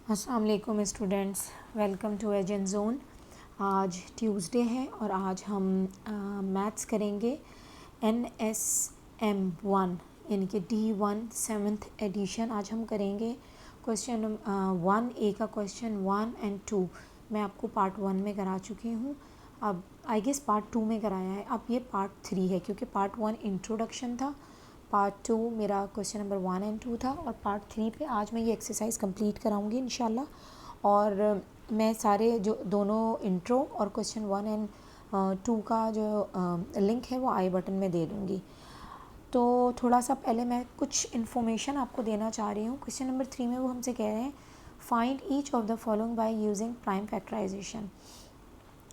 अस्सलाम वालेकुम students, welcome to agent zone. आज ट्यूसडे है और आज हम मैथ्स करेंगे NSM1 यानी कि D1 7th एडिशन। आज हम करेंगे क्वेश्चन 1A का क्वेश्चन 1 एंड 2। मैं आपको पार्ट 1 में करा चुकी हूँ, अब आई गेस पार्ट 2 में कराया है। अब ये पार्ट 3 है क्योंकि पार्ट 1 इंट्रोडक्शन था, पार्ट 2 मेरा क्वेश्चन नंबर 1 एंड 2 था और पार्ट 3 पे आज मैं ये एक्सरसाइज कंप्लीट कराऊंगी इंशाल्लाह। और मैं सारे जो दोनों इंट्रो और क्वेश्चन 1 एंड 2 का जो लिंक है वो आई बटन में दे दूंगी। तो थोड़ा सा पहले मैं कुछ इन्फॉर्मेशन आपको देना चाह रही हूँ। क्वेश्चन नंबर 3 में वो हमसे कह रहे हैं find each of the following by using prime factorisation.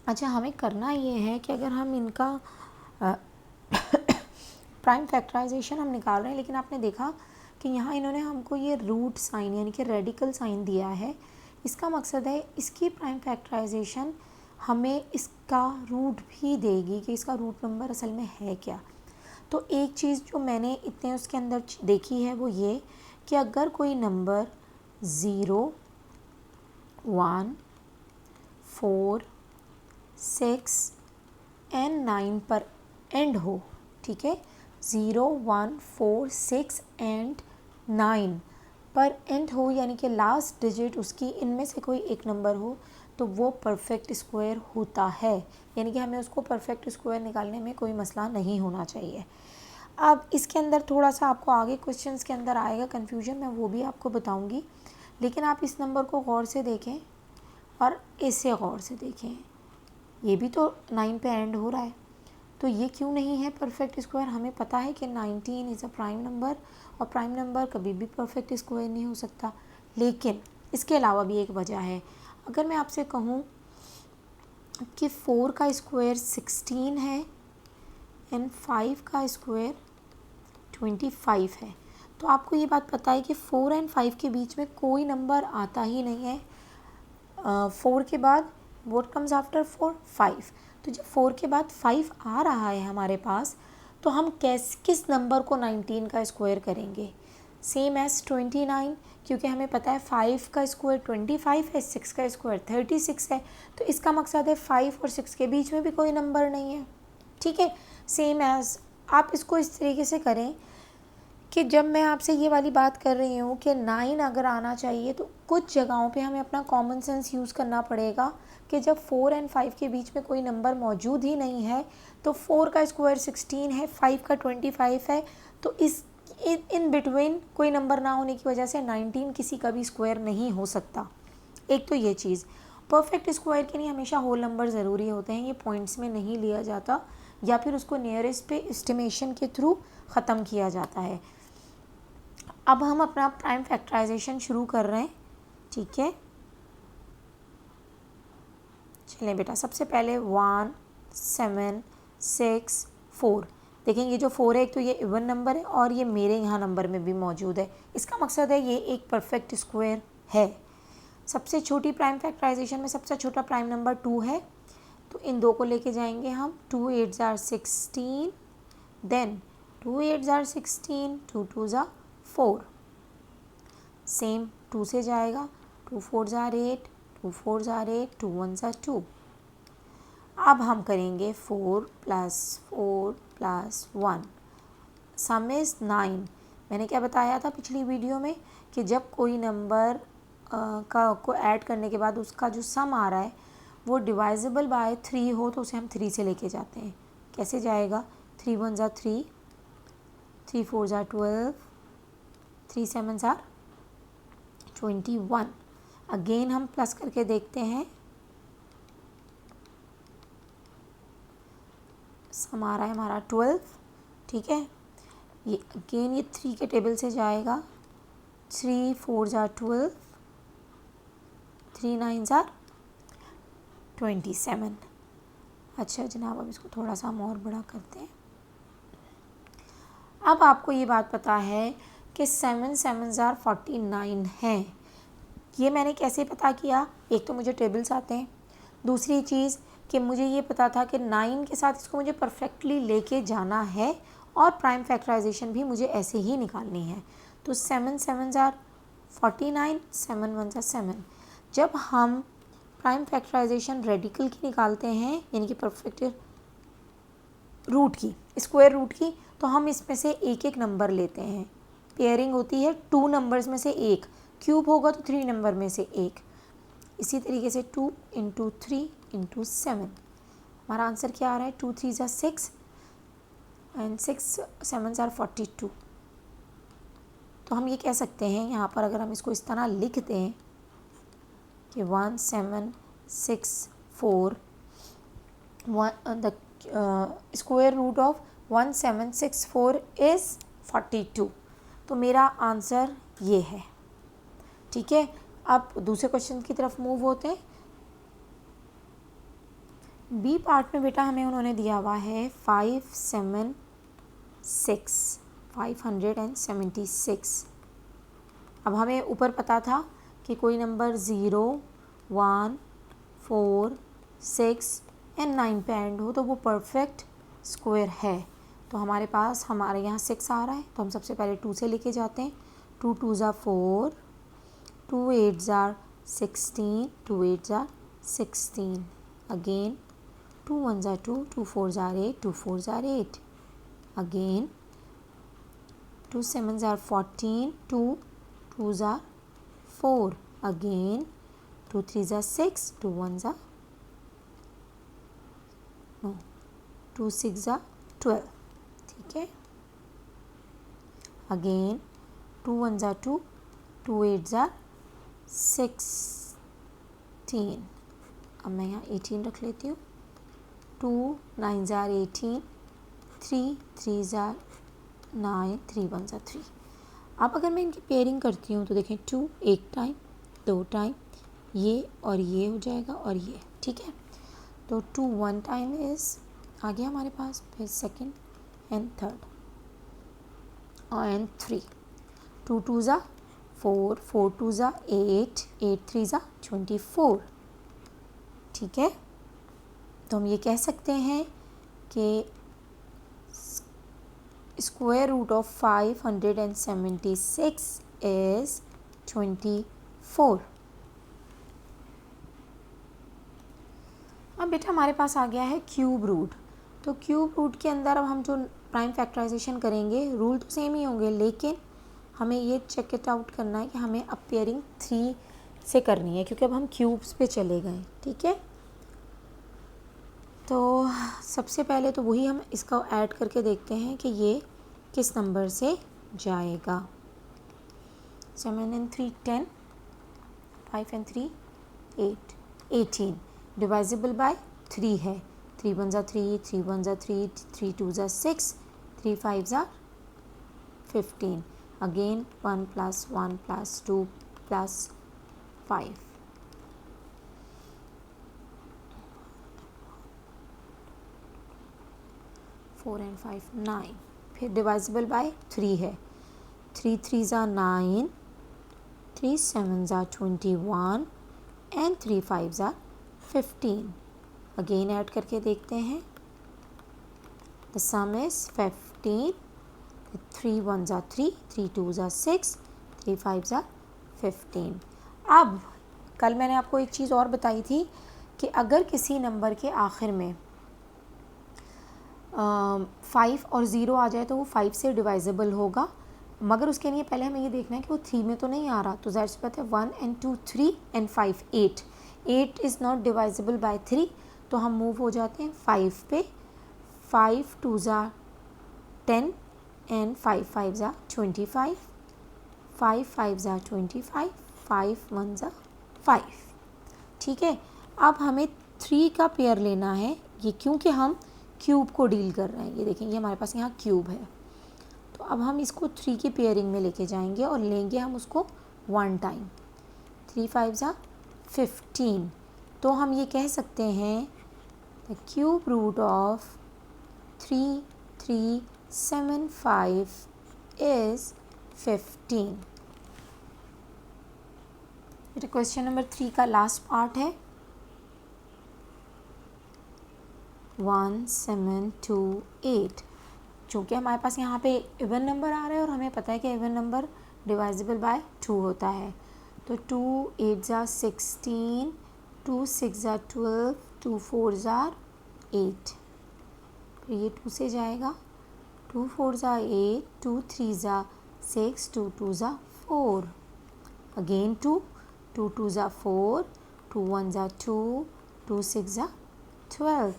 अच्छा, हमें करना ये है कि अगर हम इनका प्राइम फैक्टराइजेशन हम निकाल रहे हैं, लेकिन आपने देखा कि यहाँ इन्होंने हमको ये रूट साइन यानी कि रेडिकल साइन दिया है। इसका मकसद है इसकी प्राइम फैक्टराइजेशन हमें इसका रूट भी देगी कि इसका रूट नंबर असल में है क्या। तो एक चीज़ जो मैंने इतने उसके अंदर देखी है वो ये कि अगर कोई नंबर 0, 1, 4, 6 एंड 9 पर एंड हो, ठीक है, 0, 1, 4, 6 एंड 9 पर एंड हो, यानी कि लास्ट डिजिट उसकी इनमें से कोई एक नंबर हो, तो वो परफेक्ट स्क्वायर होता है। यानी कि हमें उसको परफेक्ट स्क्वायर निकालने में कोई मसला नहीं होना चाहिए। अब इसके अंदर थोड़ा सा आपको आगे क्वेश्चंस के अंदर आएगा कन्फ्यूजन, मैं वो भी आपको बताऊंगी, लेकिन आप इस नंबर को गौर से देखें और इसे गौर से देखें। ये भी तो 9 पे एंड हो रहा है, तो ये क्यों नहीं है परफेक्ट स्क्वायर। हमें पता है कि 19 इज़ अ प्राइम नंबर और प्राइम नंबर कभी भी परफेक्ट स्क्वायर नहीं हो सकता। लेकिन इसके अलावा भी एक वजह है। अगर मैं आपसे कहूँ कि 4 का स्क्वायर 16 है एंड 5 का स्क्वायर 25 है, तो आपको ये बात पता है कि 4 एंड 5 के बीच में कोई नंबर आता ही नहीं है। 4 के बाद व्हाट कम्स आफ्टर 4, 5। तो जब 4 के बाद 5 आ रहा है हमारे पास, तो हम किस नंबर को 19 का स्क्वायर करेंगे। सेम एज 29, क्योंकि हमें पता है 5 का स्क्वायर 25 है, 6 का स्क्वायर 36 है। तो इसका मकसद है 5 और 6 के बीच में भी कोई नंबर नहीं है, ठीक है। सेम एज आप इसको इस तरीके से करें कि जब मैं आपसे ये वाली बात कर रही हूँ कि 9 अगर आना चाहिए, तो कुछ जगहों पे हमें अपना कॉमन सेंस यूज़ करना पड़ेगा कि जब 4 एंड 5 के बीच में कोई नंबर मौजूद ही नहीं है, तो 4 का स्क्वायर 16 है, 5 का 25 है, तो इस इन बिटवीन कोई नंबर ना होने की वजह से 19 किसी का भी स्क्वायर नहीं हो सकता। एक तो ये चीज़। परफेक्ट स्क्वायर के लिए हमेशा होल नंबर ज़रूरी होते हैं, ये पॉइंट्स में नहीं लिया जाता या फिर उसको नियरेस्ट पे एस्टिमेशन के थ्रू ख़त्म किया जाता है। अब हम अपना प्राइम फैक्टराइजेशन शुरू कर रहे हैं, ठीक है। चलें बेटा, सबसे पहले 1, 7, 6, 4। देखेंगे जो 4 है, एक तो ये इवन नंबर है और ये मेरे यहाँ नंबर में भी मौजूद है। इसका मकसद है ये एक परफेक्ट स्क्वायर है। सबसे छोटी प्राइम फैक्टराइजेशन में सबसे छोटा प्राइम नंबर 2 है, तो इन दो को लेके जाएंगे हम। 2 8 are 16, then 2 8 are 16, 2 2 are 4। Same 2 से जाएगा, 2 4 are 8, 2 4 are 8, 2 1 are 2। अब हम करेंगे 4 + 4 + 1, सम इज़ 9। मैंने क्या बताया था पिछली वीडियो में कि जब कोई नंबर को ऐड करने के बाद उसका जो सम आ रहा है वो डिवाइजेबल बाय 3 हो, तो उसे हम 3 से लेके जाते हैं। कैसे जाएगा? 3 1 are 3, 3 4 are 12, 3 7 are 21। अगेन हम प्लस करके देखते हैं, सम आ रहा है हमारा 12, ठीक है। ये अगेन ये 3 के टेबल से जाएगा, 3 4 are 12, 3 9 are 27। अच्छा जनाब, अब इसको थोड़ा सा हम और बड़ा करते हैं। अब आपको ये बात पता है कि 7 7 are 49 हैं। ये मैंने कैसे पता किया? एक तो मुझे टेबल्स आते हैं, दूसरी चीज़ कि मुझे ये पता था कि 9 के साथ इसको मुझे परफेक्टली लेके जाना है और प्राइम फैक्टराइजेशन भी मुझे ऐसे ही निकालनी है। तो 7 7 are 49, 7 1 जा 7। जब हम प्राइम फैक्टराइजेशन रेडिकल की निकालते हैं यानी कि परफेक्ट रूट की, स्क्वायर रूट की, तो हम इसमें से एक एक नंबर लेते हैं। पेयरिंग होती है 2 नंबर्स में से एक, क्यूब होगा तो 3 नंबर में से एक। इसी तरीके से 2 × 3 × 7, हमारा आंसर क्या आ रहा है? 2 3 जा 6 एंड 6 7 आर 42। तो हम ये कह सकते हैं यहाँ पर, अगर हम इसको इस तरह लिख दें कि 1764 the square root of 1764 is 42, तो मेरा आंसर ये है। ठीक है, अब दूसरे क्वेश्चन की तरफ मूव होते हैं। बी पार्ट में बेटा हमें उन्होंने दिया हुआ है 576। अब हमें ऊपर पता था कि कोई नंबर 0 1 4 6 एंड 9 पे एंड हो तो वो परफेक्ट स्क्वायर है। तो हमारे पास हमारे यहाँ 6 आ रहा है, तो हम सबसे पहले 2 से लेके जाते हैं। 2 2 जा 4, 2 8 जा 16, 2 8 जा 16, अगेन 2 1 जा 2, 2 4 जा 8, 2 4 जा 8, अगेन 2 7 जा 14, 2 2 जा 4, अगेन 2 3 जा 6, 2 1 जा 2 6 जा 12। ठीक है, अगेन 2 1 जा 2, 2 8 जा 16। अब मैं यहाँ 18 रख लेती हूँ। 2 9 जा 18, 3 3 जा 9, 3 1 जा 3। अब अगर मैं इनकी पेयरिंग करती हूँ तो देखें 2 एक टाइम, 2 टाइम, ये और ये हो जाएगा और ये। ठीक है, तो 2 1 टाइम इज़ आ गया हमारे पास, फिर सेकंड एंड थर्ड एंड 3। 2 2 जा 4, 4 2 जा 8, 8 3 जा 24। ठीक है, तो हम ये कह सकते हैं कि स्क्वायर रूट ऑफ 576 इज़ 24। अब बेटा हमारे पास आ गया है क्यूब रूट। तो क्यूब रूट के अंदर अब हम जो प्राइम फैक्टराइजेशन करेंगे, रूल तो सेम ही होंगे, लेकिन हमें ये चेक इट आउट करना है कि हमें अब पेयरिंग 3 से करनी है, क्योंकि अब हम क्यूब्स पे चले गए। ठीक है, तो सबसे पहले तो वही हम इसका ऐड करके देखते हैं कि ये किस नंबर से जाएगा। 7 and 3 10, 5 and 3 8, 18 डिवाइजिबल बाय 3 है। 3 1 जा 3, 3 1 जा 3, 3 2 जा 6, 3 5 जा 15, अगेन 1 + 1 + 2 + 5। फोर एंड 5 9, फिर डिवाइजिबल बाय 3 है। 3 3 जा 9, 3 7 जा 21 एंड 3 5 जा 15। अगेन ऐड करके देखते हैं। The some is 15। 3 1 जा 3, 3 2 जा 6, 3 5 जा 15। अब कल मैंने आपको एक चीज़ और बताई थी कि अगर किसी नंबर के आखिर में 5 और 0 आ जाए तो वो 5 से डिवाइजेबल होगा, मगर उसके लिए पहले हमें ये देखना है कि वो 3 में तो नहीं आ रहा। तो ज़ाहिर सी बात है 1 and 2 3 and 5 8, 8 is not divisible by 3, तो हम मूव हो जाते हैं 5 पे। 5 2 जा 10 एंड 5 5 जा 25, 5 5 जा 25, 5 1 जा 5। ठीक है, अब हमें 3 का पेयर लेना है, ये क्योंकि हम क्यूब को डील कर रहे हैं। ये देखें, ये हमारे पास यहाँ क्यूब है, तो अब हम इसको 3 की पेयरिंग में लेके जाएंगे और लेंगे हम उसको 1 टाइम। 3 5 जा 15, तो हम ये कह सकते हैं the cube root of 3 3 7 5 is 15। फिर क्वेश्चन नंबर 3 का लास्ट पार्ट है 1 7 2 8। चूँकि हमारे पास यहाँ पे इवन नंबर आ रहा है और हमें पता है कि इवन नंबर डिवाइजिबल बाय 2 होता है। तो 2 8 ज़ा 16, 2 6 ज़ा 12, 2 4 ज़ा 8, फिर ये 2 से जाएगा, 2 4 ज़ा 8, 2 3 ज़ा 6, 2 2 ज़ा 4, अगेन 2, 2 2 ज़ा 4, 2 1 ज़ा 2, 2 6 ज़ा 12।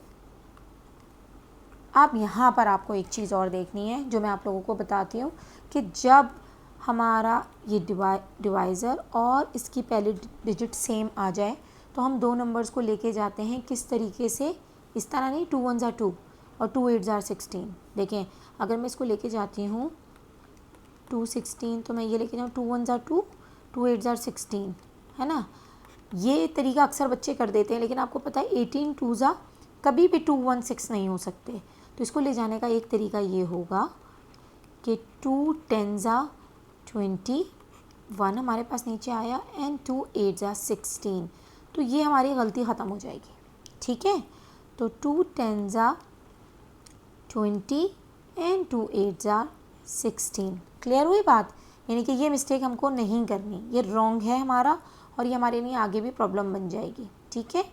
अब यहाँ पर आपको एक चीज़ और देखनी है जो मैं आप लोगों को बताती हूँ कि जब हमारा ये डिवाइज़र और इसकी पहली डिजिट सेम आ जाए तो हम दो नंबर्स को लेके जाते हैं किस तरीके से, इस तरह नहीं, 2 1 ज़ा 2 और 2 8 ज़ा 16। देखें अगर मैं इसको लेके जाती हूँ 2 16 तो मैं ये लेके जाऊँ 2 1 ज़ा 2, 2 8 ज़ा 16, है ना। ये तरीका अक्सर बच्चे कर देते हैं, लेकिन आपको पता है 18 2 ज़ा कभी भी 2 1 6 नहीं हो सकते। तो इसको ले जाने का एक तरीका ये होगा कि 2 10 ज़ा 21 हमारे पास नीचे आया एंड 2 8 ज़ा 16, तो ये हमारी गलती ख़त्म हो जाएगी, ठीक है। तो 2 10 ज़ा 20 एंड 2 8 ज़ा 16, क्लियर हुई बात। यानी कि ये मिस्टेक हमको नहीं करनी, ये रॉन्ग है हमारा और ये हमारे लिए आगे भी प्रॉब्लम बन जाएगी, ठीक है।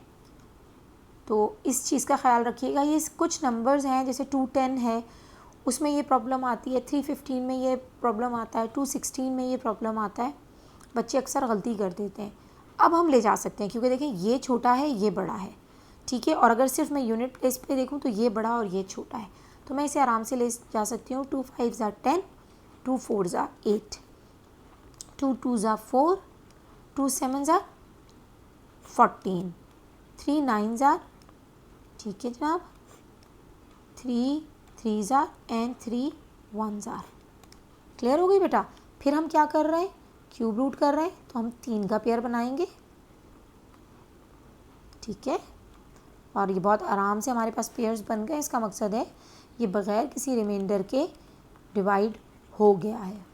तो इस चीज़ का ख्याल रखिएगा। ये कुछ नंबर्स हैं जैसे 210 है उसमें ये प्रॉब्लम आती है, 315 में ये प्रॉब्लम आता है, 216 में ये प्रॉब्लम आता है, बच्चे अक्सर गलती कर देते हैं। अब हम ले जा सकते हैं क्योंकि देखें ये छोटा है ये बड़ा है, ठीक है। और अगर सिर्फ मैं यूनिट प्लेस पे देखूँ तो ये बड़ा और ये छोटा है, तो मैं इसे आराम से ले जा सकती हूँ। 2 5 ज़ा 10, 2 4 ज़ा 8, 2 2 ज़ा 4, 2 7 ज़ा 14, 3 9 ज़ा, ठीक है जनाब, 3 3 ज़ार एंड 3 1 ज़ार, क्लियर हो गई बेटा। फिर हम क्या कर रहे हैं, क्यूब रूट कर रहे हैं, तो हम 3 का पेयर बनाएंगे, ठीक है। और ये बहुत आराम से हमारे पास पेयर्स बन गए। इसका मकसद है ये बग़ैर किसी रिमाइंडर के डिवाइड हो गया है।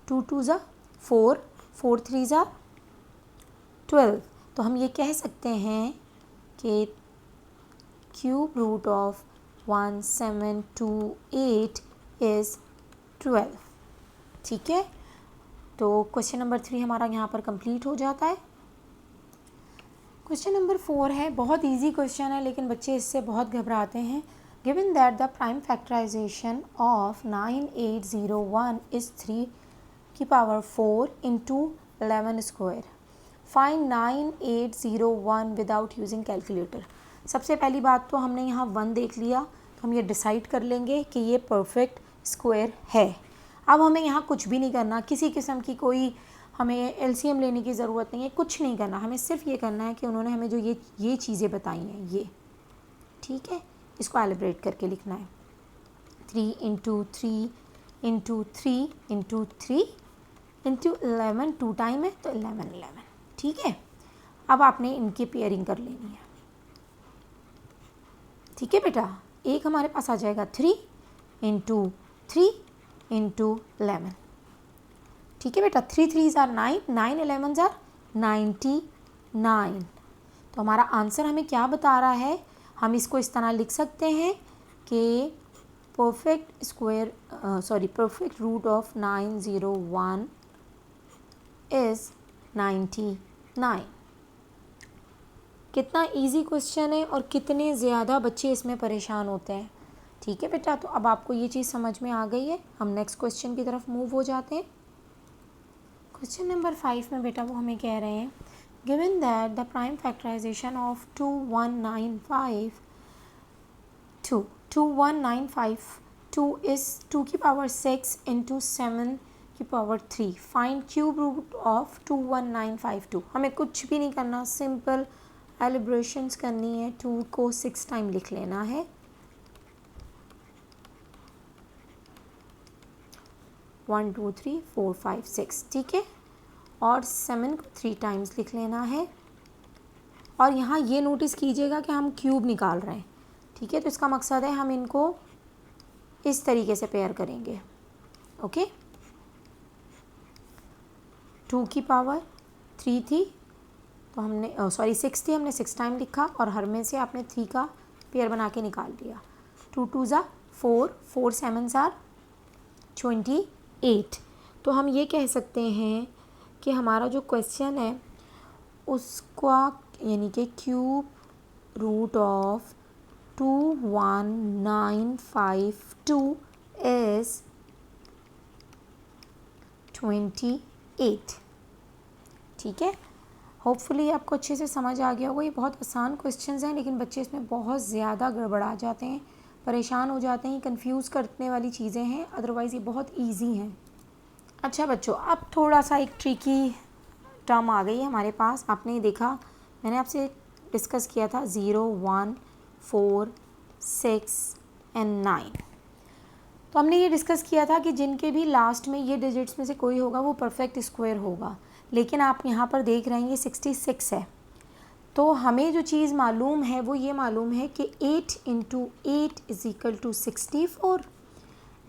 2 2 ज़ा 4, 4 3 ज़ा 12, तो हम ये कह सकते हैं कि क्यूब रूट ऑफ 1728 इज़ 12, ठीक है। तो क्वेश्चन नंबर 3 हमारा यहाँ पर कंप्लीट हो जाता है। क्वेश्चन नंबर 4 है, बहुत इजी क्वेश्चन है लेकिन बच्चे इससे बहुत घबराते हैं। Given that the prime factorisation of 9801 is 3 की power 4 into 11 square, find 9801 without using calculator. सबसे पहली बात तो हमने यहाँ 1 देख लिया, तो हम ये डिसाइड कर लेंगे कि ये परफेक्ट स्क्वायर है। अब हमें यहाँ कुछ भी नहीं करना, किसी किस्म की कोई हमें एलसीएम लेने की ज़रूरत नहीं है, कुछ नहीं करना, हमें सिर्फ ये करना है कि उन्होंने हमें जो ये चीज़ें बताई हैं ये, ठीक है, इसको एलिब्रेट करके लिखना है। 3 into 3 into 3 into 3 into 11, 2 time है तो 11 11, ठीक है। अब आपने इनकी पेयरिंग कर लेनी है, ठीक है बेटा। एक हमारे पास आ जाएगा 3 इंटू 3 इंटू 11, ठीक है बेटा। 3 3 ज़ार 9, 9 11 ज़ार 99। तो हमारा आंसर हमें क्या बता रहा है, हम इसको इस तरह लिख सकते हैं कि परफेक्ट रूट ऑफ 901 इज़ 99। कितना इजी क्वेश्चन है और कितने ज़्यादा बच्चे इसमें परेशान होते हैं, ठीक है बेटा। तो अब आपको ये चीज़ समझ में आ गई है, हम नेक्स्ट क्वेश्चन की तरफ मूव हो जाते हैं। क्वेश्चन नंबर 5 में बेटा वो हमें कह रहे हैं, given that the prime factorisation of 2195 is 2 की पावर 6 इंटू 7 की power 3, find cube root of 21952। हमें कुछ भी नहीं करना, सिंपल एलिब्रेशंस करनी है। 2 को 6 टाइम लिख लेना है, 1 2 3 4 5 6, ठीक है। और 7 को 3 टाइम्स लिख लेना है। और यहाँ ये नोटिस कीजिएगा कि हम क्यूब निकाल रहे हैं, ठीक है। तो इसका मकसद है हम इनको इस तरीके से पेयर करेंगे, ओके। 2 की पावर 3 थी तो हमने 6 थी, हमने 6 टाइम लिखा और हर में से आपने 3 का पेयर बना के निकाल दिया। 2 2 ज़ा 4, 4 7 ज़ार 28, तो हम ये कह सकते हैं कि हमारा जो क्वेश्चन है उसका यानी कि क्यूब रूट ऑफ 21952 इज़ 28। ठीक है, होपफुली आपको अच्छे से समझ आ गया होगा। ये बहुत आसान क्वेश्चंस हैं, लेकिन बच्चे इसमें बहुत ज़्यादा गड़बड़ा जाते हैं, परेशान हो जाते हैं, कंफ्यूज करने वाली चीज़ें हैं, अदरवाइज़ ये बहुत इजी हैं। अच्छा बच्चों, अब थोड़ा सा एक ट्रिकी टर्म आ गई है हमारे पास। आपने देखा, मैंने आपसे डिस्कस किया था 0, 1, 4, 6 एंड 9। तो हमने ये डिस्कस किया था कि जिनके भी लास्ट में ये डिजिट्स में से कोई होगा वो परफेक्ट स्क्वायर होगा। लेकिन आप यहाँ पर देख रहे हैं ये 66 है। तो हमें जो चीज़ मालूम है वो ये मालूम है कि 8 × 8 = 64,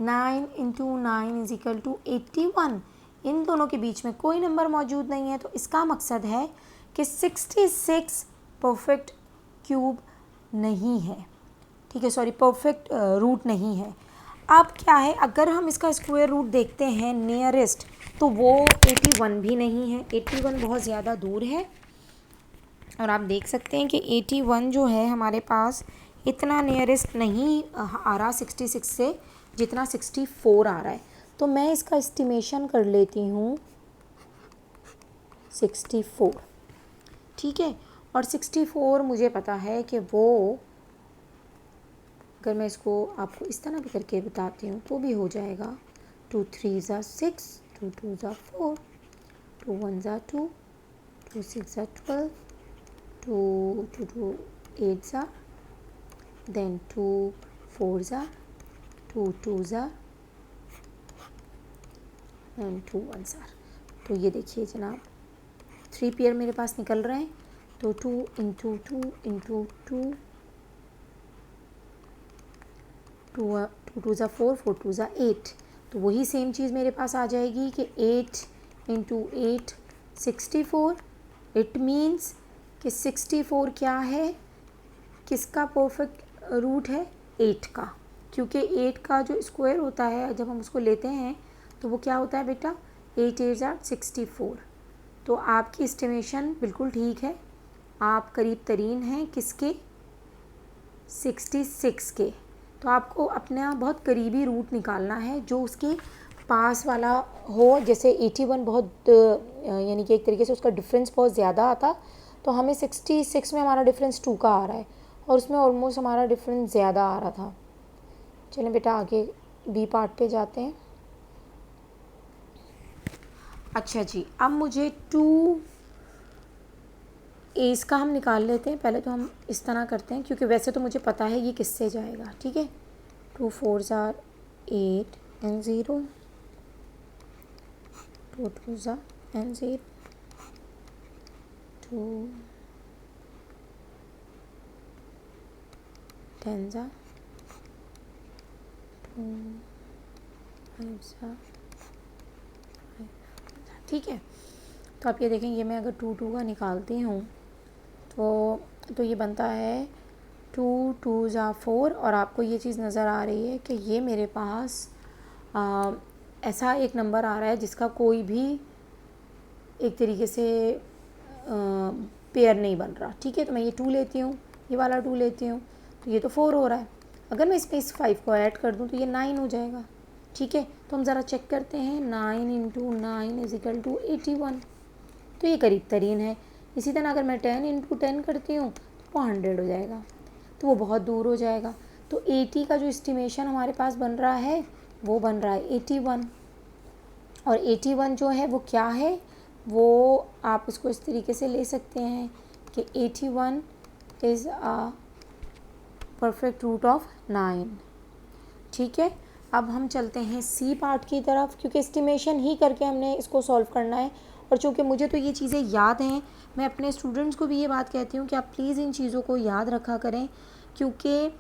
9 × 9 = 81। इन दोनों के बीच में कोई नंबर मौजूद नहीं है, तो इसका मकसद है कि 66 परफेक्ट क्यूब नहीं है। ठीक है, सॉरी, परफेक्ट रूट नहीं है। अब क्या है, अगर हम इसका स्क्वायर रूट देखते हैं नियरेस्ट, तो वो 81 भी नहीं है। 81 बहुत ज़्यादा दूर है, और आप देख सकते हैं कि 81 जो है हमारे पास इतना नियरेस्ट नहीं आ रहा 66 से, जितना 64 आ रहा है। तो मैं इसका एस्टिमेशन कर लेती हूँ 64। ठीक है, और 64 मुझे पता है कि वो, अगर मैं इसको आपको इस तरह भी करके बताती हूँ तो भी हो जाएगा। 2 3 = 6, 2 2 = 4, 2 1 = 2, 2 6 = 12, 2 2 2 8 ज़ा, देन 2 4 ज़ा, 2 2 ज़ा, एंड 2 1 ज़ा। तो ये देखिए जनाब, 3 पेयर मेरे पास निकल रहे हैं। तो 2 × 2 × 2 2 2 ज़ा 4, 4 2 ज़ा 8। तो वही सेम चीज़ मेरे पास आ जाएगी कि 8 × 8 64। इट मीन्स कि 64 क्या है, किसका परफेक्ट रूट है, 8 का। क्योंकि 8 का जो स्क्वायर होता है जब हम उसको लेते हैं तो वो क्या होता है बेटा, 8 8 = 64। तो आपकी एस्टिमेशन बिल्कुल ठीक है, आप करीब तरीन हैं किसके, 66 के। तो आपको अपना बहुत करीबी रूट निकालना है जो उसके पास वाला हो। जैसे 81 बहुत यानी कि एक तरीके से उसका डिफरेंस बहुत ज़्यादा आता, तो हमें 66 में हमारा डिफरेंस 2 का आ रहा है, और उसमें ऑलमोस्ट हमारा डिफरेंस ज़्यादा आ रहा था। चलें बेटा आगे बी पार्ट पे जाते हैं। अच्छा जी, अब मुझे 2 एज का हम निकाल लेते हैं। पहले तो हम इस तरह करते हैं, क्योंकि वैसे तो मुझे पता है ये किससे जाएगा। ठीक है, 2 4 = 8 and 0, 2 2 = and 0, 2 10 = 2 5 = 5। ठीक है, तो आप ये देखें, ये मैं अगर 2 2 का निकालती हूँ तो ये बनता है 2 2 = 4। और आपको ये चीज़ नज़र आ रही है कि ये मेरे पास ऐसा एक नंबर आ रहा है जिसका कोई भी एक तरीके से पेयर नहीं बन रहा। ठीक है, तो मैं ये 2 लेती हूँ, ये वाला 2 लेती हूँ, तो ये तो 4 हो रहा है। अगर मैं इसमें इस 5 को ऐड कर दूँ तो ये 9 हो जाएगा। ठीक है, तो हम ज़रा चेक करते हैं, 9 × 9 = 81। तो ये करीब तरीन है। इसी तरह अगर मैं 10 × 10 करती हूँ तो वो 100 हो जाएगा, तो वो बहुत दूर हो जाएगा। तो 80 का जो एस्टिमेशन हमारे पास बन रहा है वो बन रहा है 81। और 81 जो है वो क्या है, वो आप इसको इस तरीके से ले सकते हैं कि 81 is a perfect root of 9। ठीक है, अब हम चलते हैं सी पार्ट की तरफ, क्योंकि एस्टिमेशन ही करके हमने इसको सॉल्व करना है। और चूँकि मुझे तो ये चीज़ें याद हैं, मैं अपने स्टूडेंट्स को भी ये बात कहती हूँ कि आप प्लीज़ इन चीज़ों को याद रखा करें, क्योंकि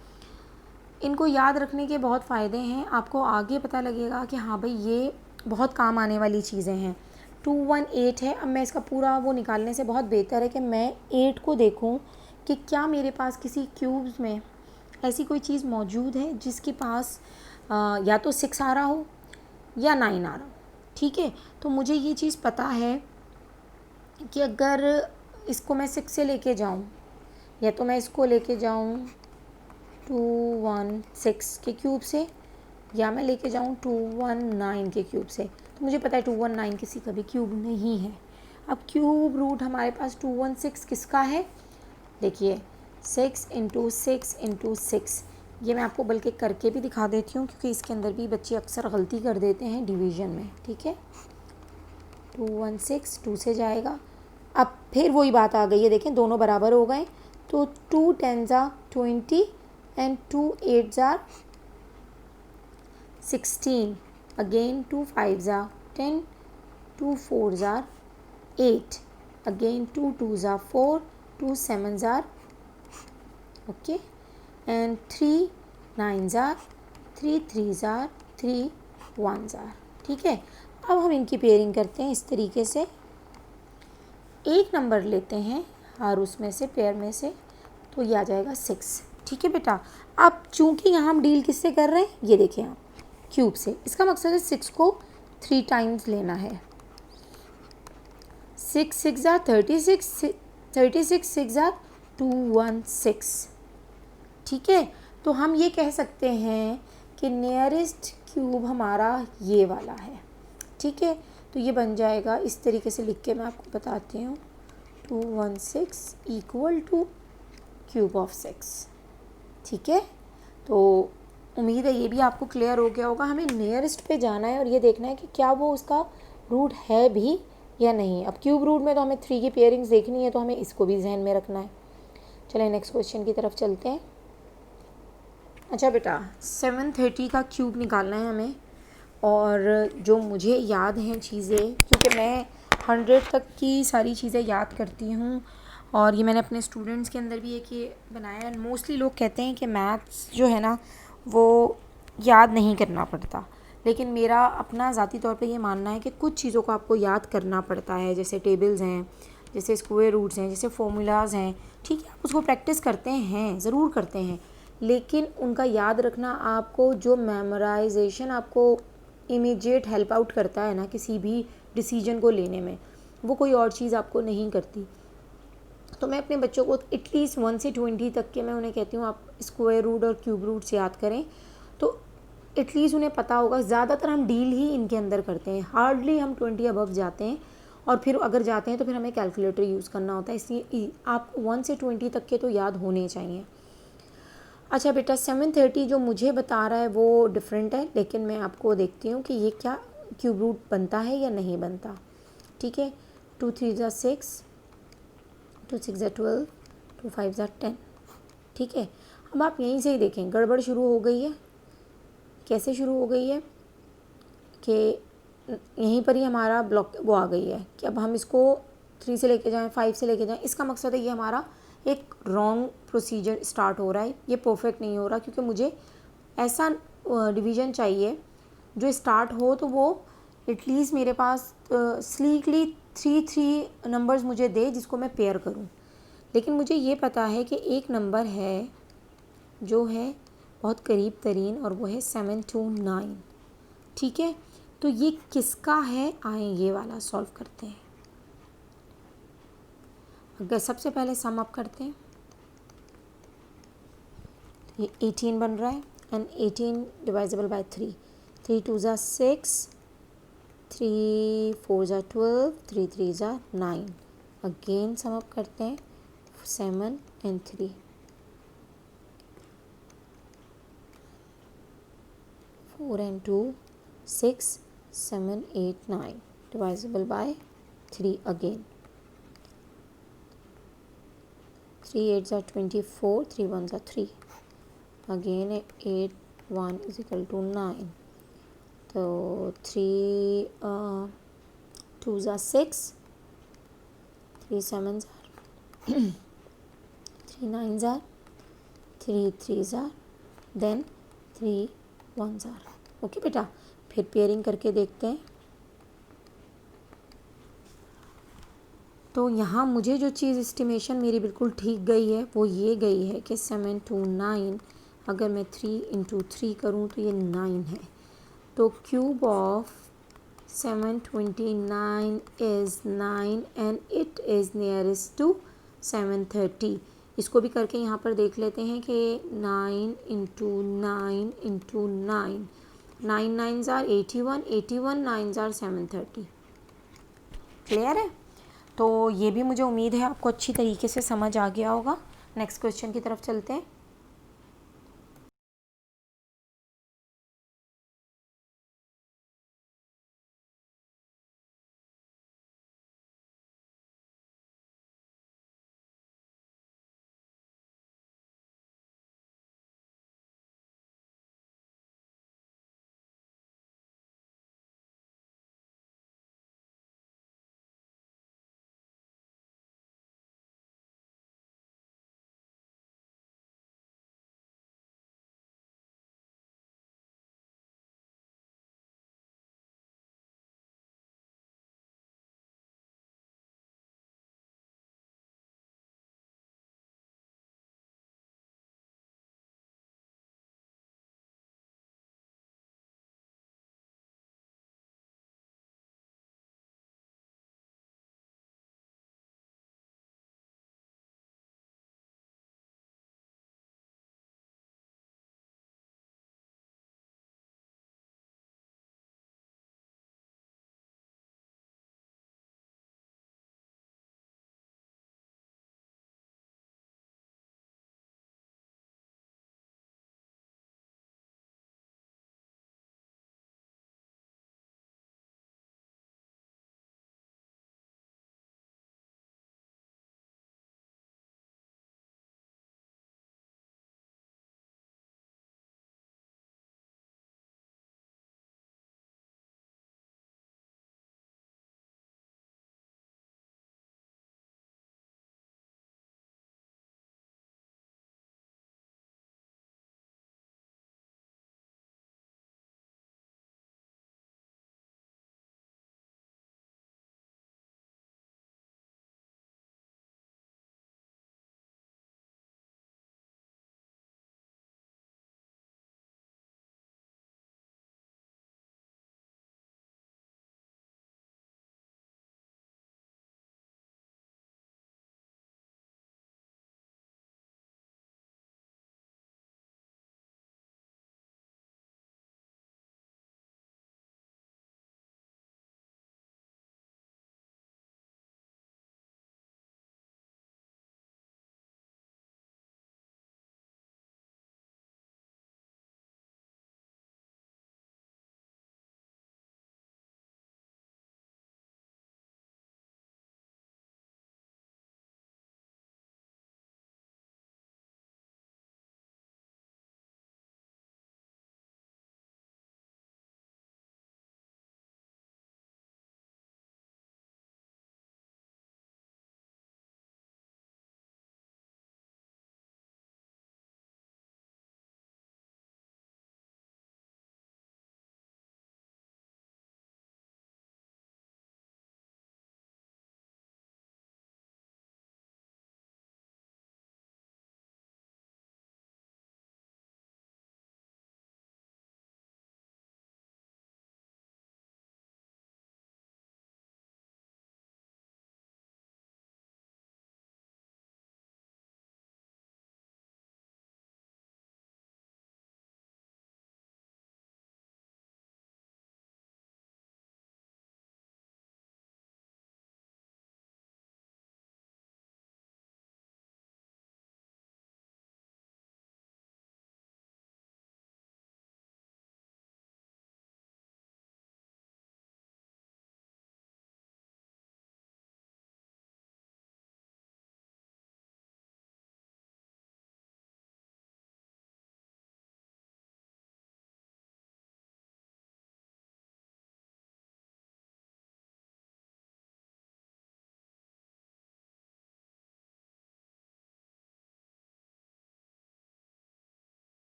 इनको याद रखने के बहुत फ़ायदे हैं। आपको आगे पता लगेगा कि हाँ भाई ये बहुत काम आने वाली चीज़ें हैं। 218 है। अब मैं इसका पूरा वो निकालने से बहुत बेहतर है कि मैं 8 को देखूं कि क्या मेरे पास किसी क्यूब्स में ऐसी कोई चीज़ मौजूद है जिसके पास या तो 6 आ रहा हो या 9 आ रहा हो। ठीक है। तो मुझे ये चीज़ पता है कि अगर इसको मैं 6 से लेके जाऊँ, या तो मैं इसको लेके जाऊँ 216 के क्यूब से, या मैं लेके जाऊँ 219 के क्यूब से। तो मुझे पता है 219 किसी का भी क्यूब नहीं है। अब क्यूब रूट हमारे पास 216 किसका है, देखिए 6 × 6 × 6। ये मैं आपको बल्कि करके भी दिखा देती हूँ, क्योंकि इसके अंदर भी बच्चे अक्सर गलती कर देते हैं डिवीज़न में। ठीक है, 216 2 से जाएगा। अब फिर वही बात आ गई है, देखें दोनों बराबर हो गए। तो 2 10s are 20 and 2 8s are 16, again 2 5s are 10, 2 4s are 8, again 2 2s are 4, 2 7s are okay, and 3 9s are 3 3s are 3 1s are। ठीक है, अब हम इनकी पेयरिंग करते हैं इस तरीके से। एक नंबर लेते हैं हर उसमें से, पेयर में से, तो ये आ जाएगा 6। ठीक है बेटा, अब चूंकि यहाँ हम डील किससे कर रहे हैं, ये देखिए आप क्यूब से, इसका मकसद है 6 को 3 टाइम्स लेना है। 6 6 are 36, 36 6 are 216। ठीक है, तो हम ये कह सकते हैं कि नियरेस्ट क्यूब हमारा ये वाला है। ठीक है, तो ये बन जाएगा इस तरीके से, लिख के मैं आपको बताती हूँ, 216 इक्वल टू क्यूब ऑफ 6। ठीक है, तो उम्मीद है ये भी आपको क्लियर हो गया होगा। हमें नियरेस्ट पे जाना है और ये देखना है कि क्या वो उसका रूट है भी या नहीं। अब क्यूब रूट में तो हमें 3 की पेयरिंग्स देखनी है, तो हमें इसको भी जहन में रखना है। चलें नेक्स्ट क्वेश्चन की तरफ चलते हैं। अच्छा बेटा, 730 का क्यूब निकालना है हमें, और जो मुझे याद हैं चीज़ें, क्योंकि मैं 100 तक की सारी चीज़ें याद करती हूँ, और ये मैंने अपने स्टूडेंट्स के अंदर भी एक ये बनाया है। मोस्टली लोग कहते हैं कि मैथ्स जो है ना वो याद नहीं करना पड़ता, लेकिन मेरा अपना ज़ाती तौर पे ये मानना है कि कुछ चीज़ों को आपको याद करना पड़ता है, जैसे टेबल्स हैं, जैसे स्क्वायर रूट्स हैं, जैसे फॉर्मूलाज हैं। ठीक है, आप उसको प्रैक्टिस करते हैं, ज़रूर करते हैं, लेकिन उनका याद रखना आपको, जो मेमोराइजेशन आपको इमीडिएट हेल्प आउट करता है ना किसी भी डिसीजन को लेने में, वो कोई और चीज़ आपको नहीं करती। तो मैं अपने बच्चों को एटलीस्ट 1 से 20 तक के मैं उन्हें कहती हूँ आप स्क्वायर रूट और क्यूब रूट्स याद करें, तो एटलीस्ट उन्हें पता होगा। ज़्यादातर हम डील ही इनके अंदर करते हैं, हार्डली हम 20 अबव जाते हैं, और फिर अगर जाते हैं तो फिर हमें कैलकुलेटर यूज़ करना होता है। इसलिए आप 1 से 20 तक के तो याद होने चाहिए। अच्छा बेटा, 730 जो मुझे बता रहा है वो डिफरेंट है, लेकिन मैं आपको देखती हूँ कि ये क्या क्यूब रूट बनता है या नहीं बनता। ठीक है, 2 3s are 6, 2 6s are 12, 2 5s are 10। ठीक है, अब आप यहीं से ही देखें, गड़बड़ शुरू हो गई है। कैसे शुरू हो गई है कि यहीं पर ही हमारा ब्लॉक वो आ गई है कि अब हम इसको 3 से लेके जाएं, 5 से लेके जाएं। इसका मकसद है ये हमारा एक रॉन्ग प्रोसीजर स्टार्ट हो रहा है, ये परफेक्ट नहीं हो रहा, क्योंकि मुझे ऐसा डिवीज़न चाहिए जो स्टार्ट हो तो वो एटलीस्ट मेरे पास स्लीकली 3 नंबर्स मुझे दे जिसको मैं पेयर करूं। लेकिन मुझे ये पता है कि एक नंबर है जो है बहुत करीब तरीन, और वो है 729। ठीक है, तो ये किसका है, आए ये वाला सॉल्व करते हैं। अगर सबसे पहले सम अप करते हैं, ये 18 बन रहा है, and 18 divisible by 3। 3 2s are 6, 3 4s are 12, 3 3s are 9। Again sum up करते हैं, 7 and 3, 4 and 2 6, 7 8 9 divisible by 3 again। 3 8s are 24, 3 1s are 3, again 8 1 is equal to 9। तो 3 2s are 6, 3 7s are 3 9s are 3 3s are then 3 1s are। Okay बेटा, फिर pairing करके देखते हैं। तो यहाँ मुझे जो चीज़ एस्टिमेशन मेरी बिल्कुल ठीक गई है वो ये गई है कि 729 अगर मैं 3 × 3 करूँ तो ये 9 है। तो cube of 729 is 9 and it is nearest to 730। इसको भी करके यहाँ पर देख लेते हैं कि 9 into 9 into 9, 9 9s are 81, 81 9s are 730। Clear है? तो ये भी मुझे उम्मीद है आपको अच्छी तरीके से समझ आ गया होगा। नेक्स्ट क्वेश्चन की तरफ चलते हैं।